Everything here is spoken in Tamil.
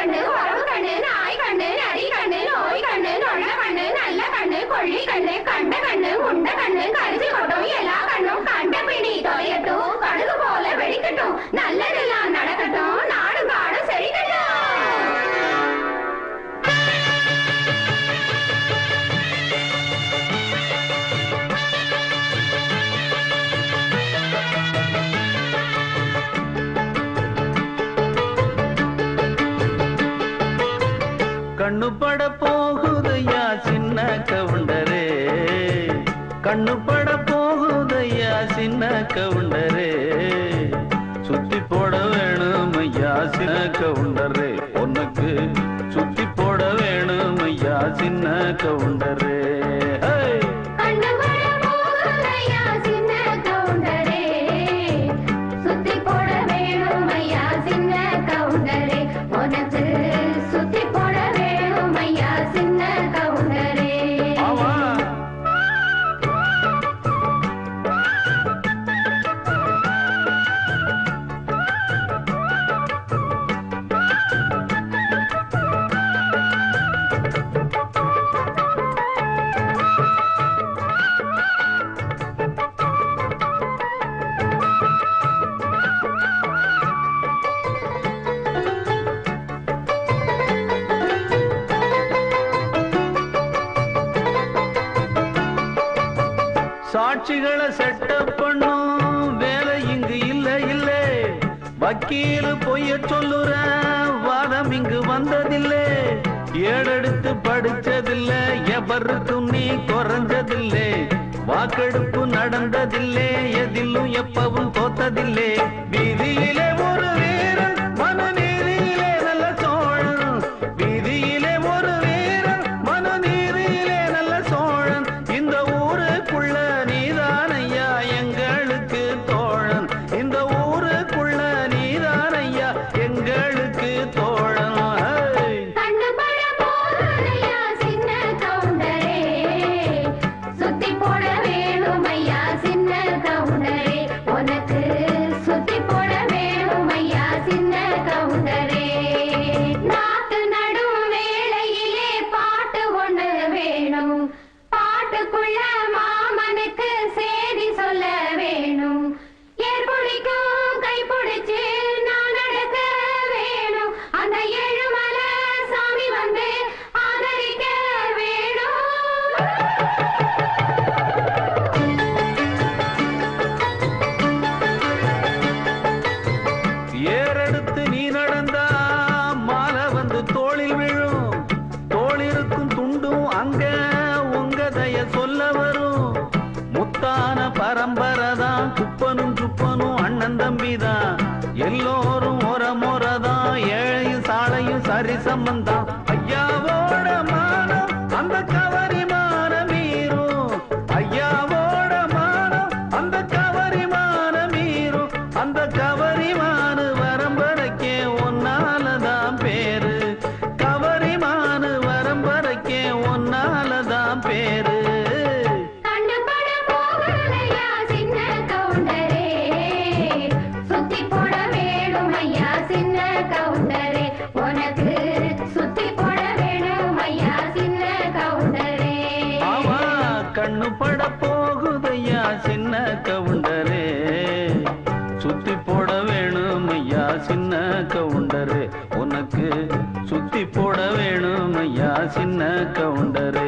கண்ணு உறவு கண்ணு நாய் கண்ணு நரி கண்ணு நோய் கண்ணு நொல்ல கண்ணு நல்ல கண்ணு கொள்ளி கண்ணு கண்ட கண்ணு உண்ட கண்ணு கரிசி கொட்டும் எல்லா கண்ணும் கண்ட பிணி தொலையட்டும் கடுகு போல வெடிக்கட்டும் நல்லதெல்லாம் நடக்கட்டும் நாடும் காடும் செழிக்கட்டும். கண்ணு பட போகுதையா சின்ன கவுண்டரே கண்ணு பட போகுதையா சின்ன கவுண்டரே சுத்தி போட வேணும் ஐயா சின்ன கவுண்டரே உனக்கு சுத்தி போட வேணும் ஐயா சின்ன கவுண்டரே. சாட்சிகளை செட்டப் பண்ணும் வேலை இங்கு இல்ல இல்ல வக்கீல் பொய்ய சொல்லுற வாதம் இங்கு வந்ததில்லை ஏடெடுத்து படிச்சதில்லை எவருக்கும் நீ குறைஞ்சதில்லை வாக்கெடுப்பு நடந்ததில்லை எதிலும் எப்பவும் தோத்ததில்லை வீதியிலே ஒரு வீரன் மனநீதியிலே நல்ல சோழன் வீதியிலே ஒரு வீரன் மனநீதியிலே நல்ல சோழன் இந்த ஊருக்குள்ள நீதானையா எங்களுக்கு தோழன் இந்த ஊருக்குள்ள நீதானையா எங்களுக்கு தோழன். பாட்டுக்குள்ள மாமனுக்கு சேதி சொல்ல வேணும் ஏற்புடிக்கும் கைப்பிடிச்சு நான் நடக்க வேணும் அந்த ஏழுமலை சாமி வந்து ஆதரிக்க வேணும். ஏறெடுத்து நீ நடந்தா மாலை வந்து தோளில் விழும் தோளிருக்கும் துண்டும் அங்க சொல்ல வரும் முத்தான பரம்பரைதான் குப்பனும் சுப்பனும் அண்ணன் தம்பிதான் எல்லோரும் முறதான் ஏழையும் சாலையும் சரி சம்பந்தான் ஐயாவோட மானம் அந்த கவரிமான மீறும் ஐயாவோட மானம் அந்த கவரிமான மீறும் அந்த கவரிமான வரம்பரைக்கே ஒன்னாலதான் பேரு கவரிமான வரம்பரைக்கே ஒன்னாலதான் பேரு. கண்ணு பட போகுதையா சின்ன கவுண்டரே சுத்தி போட வேணும் ஐயா சின்ன கவுண்டரே உனக்கு சுத்தி போட வேணும் ஐயா சின்ன கவுண்டரே.